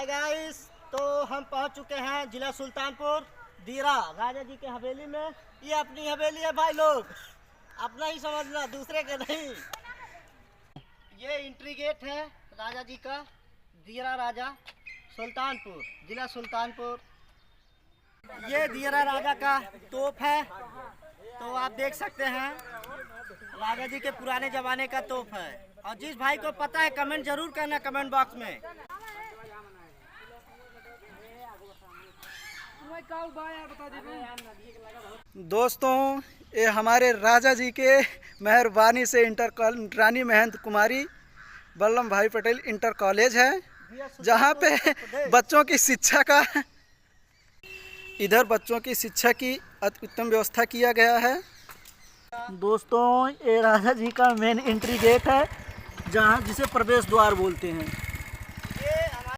Hi guys, तो हम पहुंच चुके हैं जिला सुल्तानपुर दीरा राजा जी के हवेली में। ये अपनी हवेली है भाई लोग, अपना ही समझना, दूसरे के नहीं। ये एंट्री गेट है राजा जी का, दीरा राजा सुल्तानपुर, जिला सुल्तानपुर। ये दीरा राजा का तोप है, तो आप देख सकते हैं राजा जी के पुराने जमाने का तोप है। और जिस भाई को पता है कमेंट जरूर करना कमेंट बॉक्स में। दोस्तों, ये हमारे राजा जी के मेहरबानी से रानी महंत कुमारी बल्लभ भाई पटेल इंटर कॉलेज है, जहाँ पे बच्चों की शिक्षा का बच्चों की शिक्षा की अति उत्तम व्यवस्था किया गया है। दोस्तों, ये राजा जी का मेन एंट्री गेट है, जिसे प्रवेश द्वार बोलते हैं।